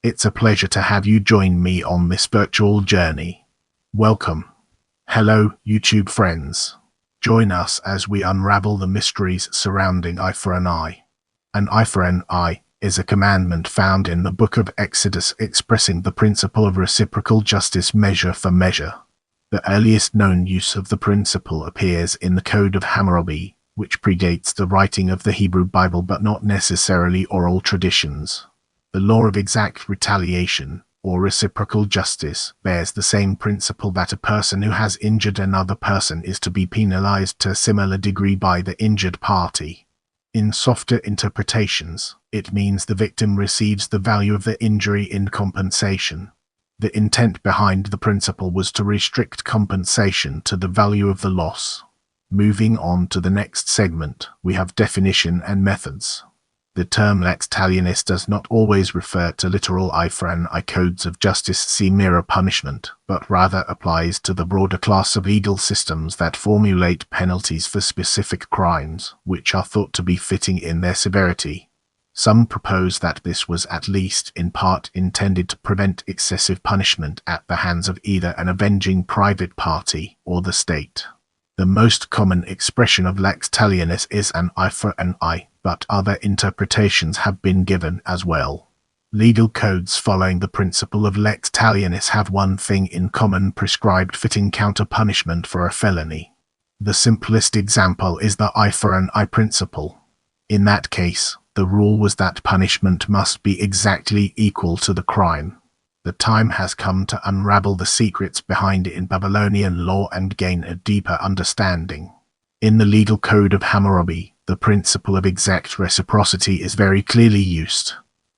It's a pleasure to have you join me on this virtual journey. Welcome. Hello, YouTube friends. Join us as we unravel the mysteries surrounding eye for an eye. An eye for an eye is a commandment found in the book of Exodus expressing the principle of reciprocal justice, measure for measure. The earliest known use of the principle appears in the Code of Hammurabi, which predates the writing of the Hebrew Bible but not necessarily oral traditions. The law of exact retaliation, or reciprocal justice, bears the same principle that a person who has injured another person is to be penalized to a similar degree by the injured party. In softer interpretations, it means the victim receives the value of the injury in compensation. The intent behind the principle was to restrict compensation to the value of the loss. Moving on to the next segment, we have definition and methods. The term lex talionis does not always refer to literal eye for an eye codes of justice see mirror punishment, but rather applies to the broader class of legal systems that formulate penalties for specific crimes, which are thought to be fitting in their severity. Some propose that this was at least in part intended to prevent excessive punishment at the hands of either an avenging private party or the state. The most common expression of lex talionis is an eye for an eye, but other interpretations have been given as well. Legal codes following the principle of lex talionis have one thing in common: prescribed fitting counter-punishment for a felony. The simplest example is the eye for an eye principle. In that case, the rule was that punishment must be exactly equal to the crime. The time has come to unravel the secrets behind it in Babylonian law and gain a deeper understanding. In the legal code of Hammurabi, the principle of exact reciprocity is very clearly used.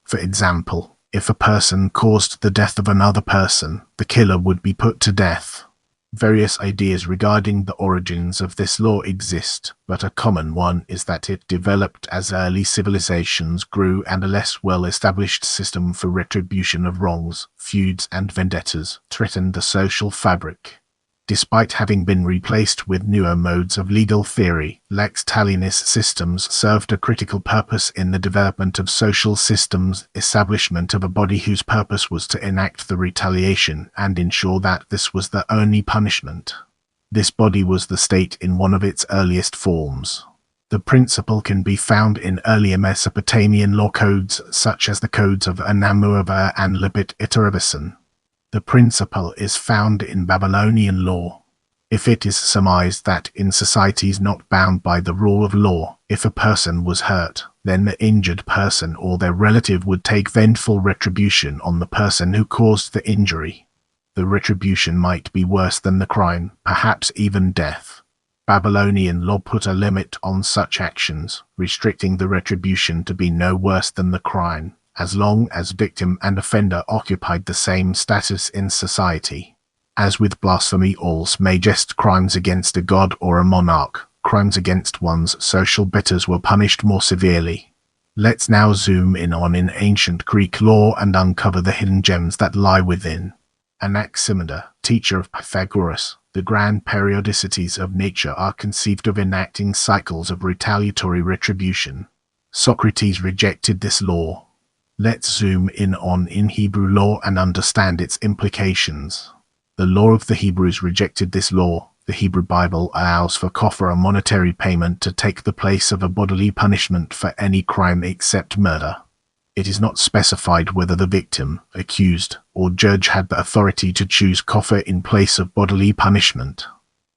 For example, if a person caused the death of another person, the killer would be put to death. Various ideas regarding the origins of this law exist, but a common one is that it developed as early civilizations grew and a less well-established system for retribution of wrongs, feuds and vendettas threatened the social fabric. Despite having been replaced with newer modes of legal theory, lex talionis systems served a critical purpose in the development of social systems, establishment of a body whose purpose was to enact the retaliation and ensure that this was the only punishment. This body was the state in one of its earliest forms. The principle can be found in earlier Mesopotamian law codes such as the codes of Hammurabi and WikipediaReader. The principle is found in Babylonian law. If it is surmised that in societies not bound by the rule of law, if a person was hurt, then the injured person or their relative would take vengeful retribution on the person who caused the injury. The retribution might be worse than the crime, perhaps even death. Babylonian law put a limit on such actions, restricting the retribution to be no worse than the crime, as long as victim and offender occupied the same status in society. As with blasphemy or majest crimes against a god or a monarch, crimes against one's social betters were punished more severely. Let's now zoom in on ancient Greek law and uncover the hidden gems that lie within. Anaximander, teacher of Pythagoras, the grand periodicities of nature are conceived of enacting cycles of retaliatory retribution. Socrates rejected this law. Let's zoom in on Hebrew law and understand its implications. The law of the Hebrews rejected this law. The Hebrew Bible allows for kafara, a monetary payment to take the place of a bodily punishment for any crime except murder. It is not specified whether the victim, accused, or judge had the authority to choose kafara in place of bodily punishment.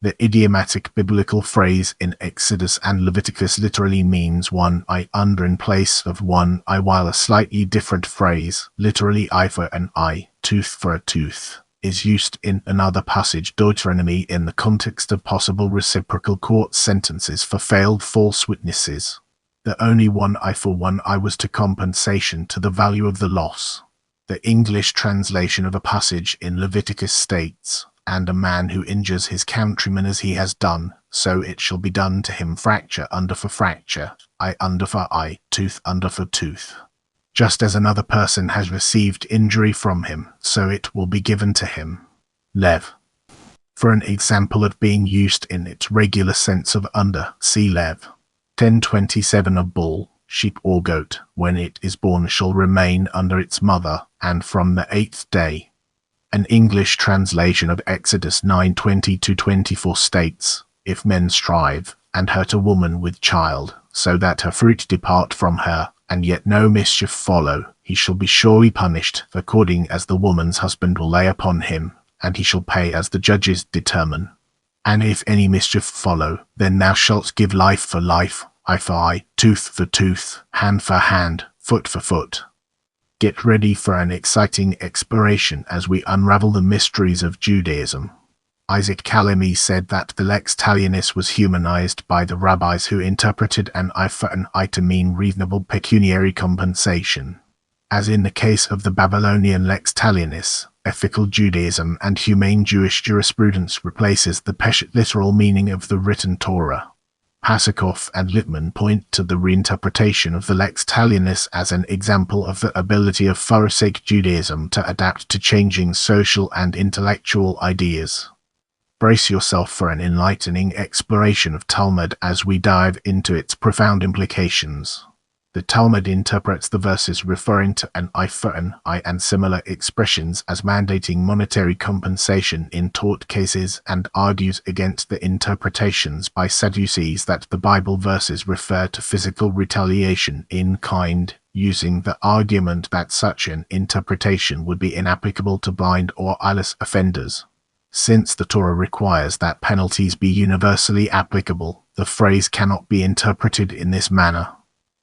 The idiomatic biblical phrase in Exodus and Leviticus literally means one eye under in place of one eye, while a slightly different phrase, literally eye for an eye, tooth for a tooth, is used in another passage, Deuteronomy, in the context of possible reciprocal court sentences for failed false witnesses. The only one eye for one eye was to compensation to the value of the loss. The English translation of a passage in Leviticus states, "And a man who injures his countryman as he has done, so it shall be done to him, fracture under for fracture, eye under for eye, tooth under for tooth. Just as another person has received injury from him, so it will be given to him." Lev. For an example of being used in its regular sense of under, see Lev. 1027 of Bull, sheep or goat, when it is born shall remain under its mother, and from the 8th day. An English translation of Exodus 9:20-24 states, "If men strive, and hurt a woman with child, so that her fruit depart from her, and yet no mischief follow, he shall be surely punished, according as the woman's husband will lay upon him, and he shall pay as the judges determine. And if any mischief follow, then thou shalt give life for life, eye for eye, tooth for tooth, hand for hand, foot for foot." Get ready for an exciting exploration as we unravel the mysteries of Judaism. Isaac Calamy said that the lex talionis was humanized by the rabbis who interpreted an eye for an eye to mean reasonable pecuniary compensation. As in the case of the Babylonian lex talionis, ethical Judaism and humane Jewish jurisprudence replaces the Peshat literal meaning of the written Torah. Pasakoff and Littman point to the reinterpretation of the lex talionis as an example of the ability of Pharisaic Judaism to adapt to changing social and intellectual ideas. Brace yourself for an enlightening exploration of Talmud as we dive into its profound implications. The Talmud interprets the verses referring to an eye for an eye and similar expressions as mandating monetary compensation in tort cases, and argues against the interpretations by Sadducees that the Bible verses refer to physical retaliation in kind, using the argument that such an interpretation would be inapplicable to blind or eyeless offenders. Since the Torah requires that penalties be universally applicable, the phrase cannot be interpreted in this manner.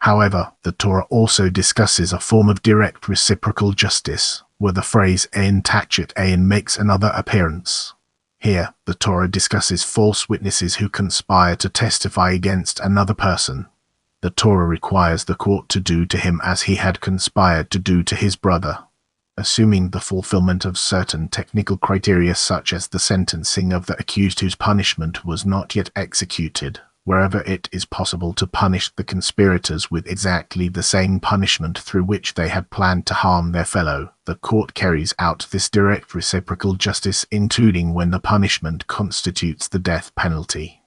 However, the Torah also discusses a form of direct reciprocal justice, where the phrase ein tachet ein makes another appearance. Here, the Torah discusses false witnesses who conspire to testify against another person. The Torah requires the court to do to him as he had conspired to do to his brother. Assuming the fulfillment of certain technical criteria such as the sentencing of the accused whose punishment was not yet executed, wherever it is possible to punish the conspirators with exactly the same punishment through which they had planned to harm their fellow, the court carries out this direct reciprocal justice, including when the punishment constitutes the death penalty.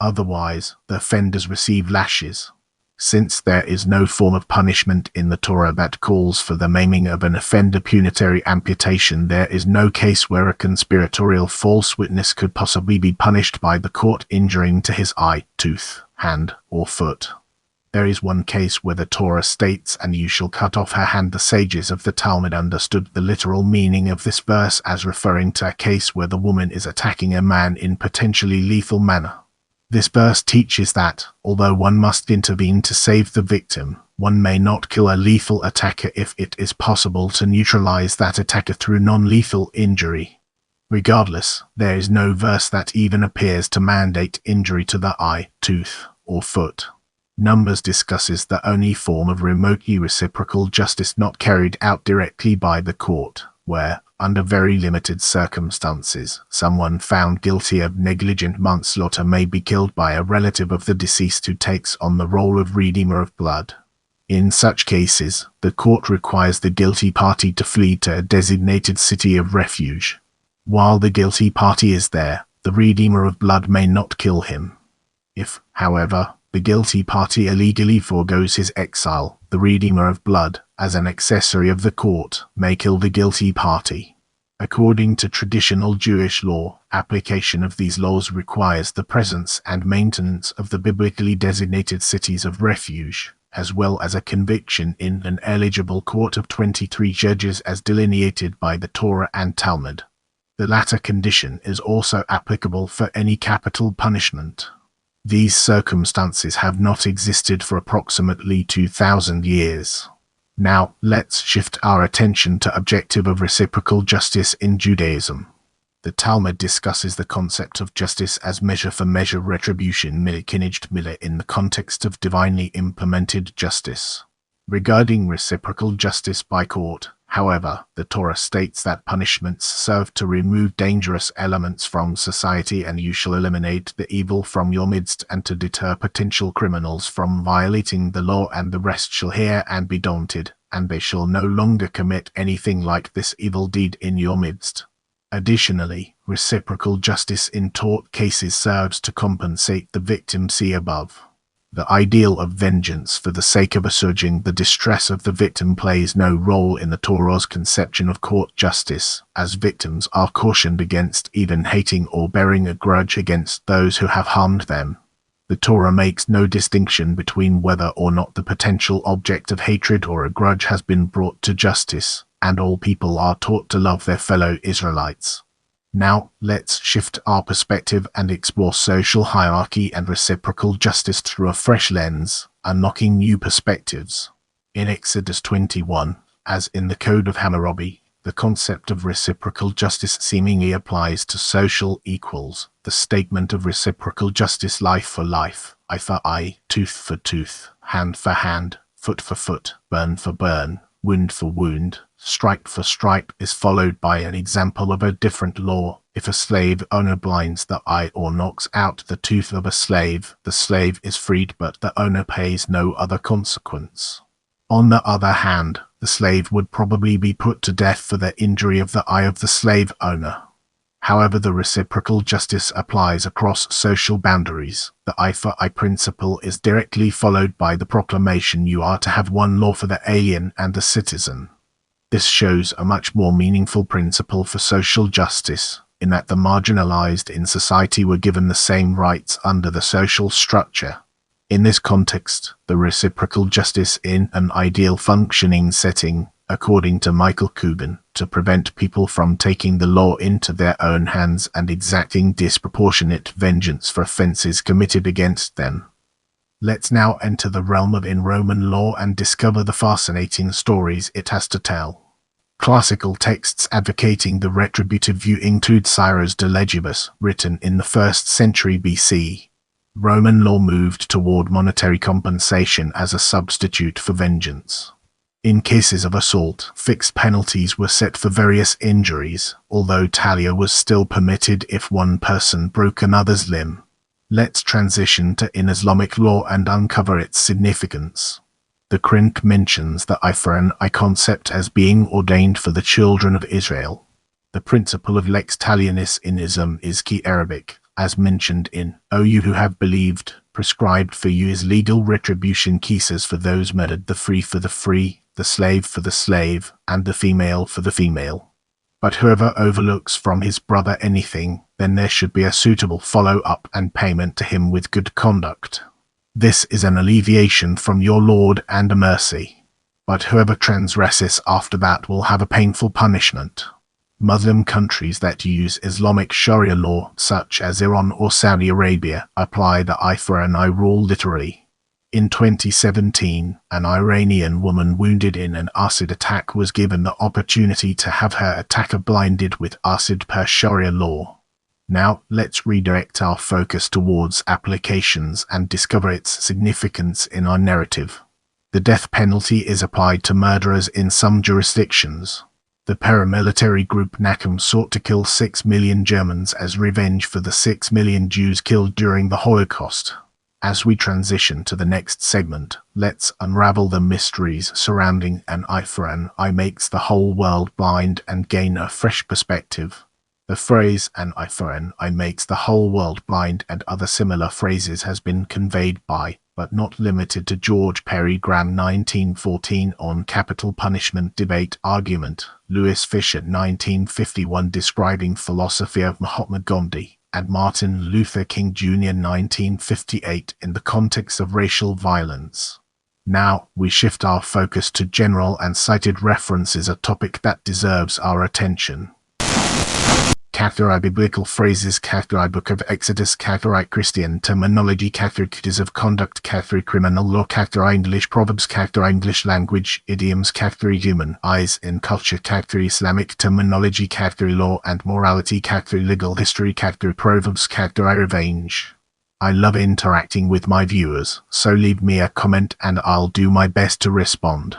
Otherwise, the offenders receive lashes. Since there is no form of punishment in the Torah that calls for the maiming of an offender punitary amputation, there is no case where a conspiratorial false witness could possibly be punished by the court injuring to his eye, tooth, hand, or foot. There is one case where the Torah states, "And you shall cut off her hand." The sages of the Talmud understood the literal meaning of this verse as referring to a case where the woman is attacking a man in potentially lethal manner. This verse teaches that, although one must intervene to save the victim, one may not kill a lethal attacker if it is possible to neutralize that attacker through non-lethal injury. Regardless, there is no verse that even appears to mandate injury to the eye, tooth, or foot. Numbers discusses the only form of remotely reciprocal justice not carried out directly by the court, where, under very limited circumstances, someone found guilty of negligent manslaughter may be killed by a relative of the deceased who takes on the role of redeemer of blood. In such cases, the court requires the guilty party to flee to a designated city of refuge. While the guilty party is there, the redeemer of blood may not kill him. If, however, the guilty party illegally forgoes his exile, the redeemer of blood, as an accessory of the court, may kill the guilty party. According to traditional Jewish law, application of these laws requires the presence and maintenance of the biblically designated cities of refuge, as well as a conviction in an eligible court of 23 judges as delineated by the Torah and Talmud. The latter condition is also applicable for any capital punishment. These circumstances have not existed for approximately 2,000 years. Now, let's shift our attention to objective of reciprocal justice in Judaism. The Talmud discusses the concept of justice as measure for measure retribution in the context of divinely implemented justice. Regarding reciprocal justice by court, however, the Torah states that punishments serve to remove dangerous elements from society, and you shall eliminate the evil from your midst, and to deter potential criminals from violating the law, and the rest shall hear and be daunted, and they shall no longer commit anything like this evil deed in your midst. Additionally, reciprocal justice in tort cases serves to compensate the victim. See above. The ideal of vengeance for the sake of assuaging the distress of the victim plays no role in the Torah's conception of court justice, as victims are cautioned against even hating or bearing a grudge against those who have harmed them. The Torah makes no distinction between whether or not the potential object of hatred or a grudge has been brought to justice, and all people are taught to love their fellow Israelites. Now, let's shift our perspective and explore social hierarchy and reciprocal justice through a fresh lens, unlocking new perspectives. In Exodus 21, as in the Code of Hammurabi, the concept of reciprocal justice seemingly applies to social equals. The statement of reciprocal justice, life for life, eye for eye, tooth for tooth, hand for hand, foot for foot, burn for burn, wound for wound, stripe for stripe, is followed by an example of a different law. If a slave owner blinds the eye or knocks out the tooth of a slave, the slave is freed, but the owner pays no other consequence. On the other hand, the slave would probably be put to death for the injury of the eye of the slave owner. However, the reciprocal justice applies across social boundaries. The eye for eye principle is directly followed by the proclamation you are to have one law for the alien and the citizen. This shows a much more meaningful principle for social justice, in that the marginalized in society were given the same rights under the social structure. In this context, the reciprocal justice in an ideal functioning setting, according to Michael Kubin, to prevent people from taking the law into their own hands and exacting disproportionate vengeance for offenses committed against them. Let's now enter the realm of in Roman law and discover the fascinating stories it has to tell. Classical texts advocating the retributive view include Cyro's De Legibus, written in the 1st century BC. Roman law moved toward monetary compensation as a substitute for vengeance. In cases of assault, fixed penalties were set for various injuries, although talia was still permitted if one person broke another's limb. Let's transition to in Islamic law and uncover its significance. The Quran mentions the eye for an eye concept as being ordained for the children of Israel. The principle of lex talionis in Islam is key Arabic, as mentioned in O you who have believed, prescribed for you is legal retribution cases for those murdered, the free for the free, the slave for the slave, and the female for the female. But whoever overlooks from his brother anything, then there should be a suitable follow-up and payment to him with good conduct. This is an alleviation from your Lord and a mercy. But whoever transgresses after that will have a painful punishment. Muslim countries that use Islamic Sharia law, such as Iran or Saudi Arabia, apply the eye for an eye rule literally. In 2017, an Iranian woman wounded in an acid attack was given the opportunity to have her attacker blinded with acid per Sharia law. Now, let's redirect our focus towards applications and discover its significance in our narrative. The death penalty is applied to murderers in some jurisdictions. The paramilitary group Nakum sought to kill 6 million Germans as revenge for the 6 million Jews killed during the Holocaust. As we transition to the next segment, let's unravel the mysteries surrounding an eye for an eye makes the whole world blind and gain a fresh perspective. The phrase an eye for an eye makes the whole world blind and other similar phrases has been conveyed by, but not limited to, George Perry Graham 1914 on capital punishment debate argument, Louis Fisher 1951 describing philosophy of Mahatma Gandhi, and Martin Luther King Jr. 1958 in the context of racial violence. Now, we shift our focus to general and cited references, a topic that deserves our attention. Catholic biblical phrases, Catholic Book of Exodus, Catholic Christian terminology, Catholic codes of conduct, Catholic criminal law, Catholic English proverbs, Catholic English language, idioms, Catholic human eyes in culture, Catholic Islamic terminology, Catholic law and morality, Catholic legal history, Catholic proverbs, Catholic revenge. I love interacting with my viewers, so leave me a comment and I'll do my best to respond.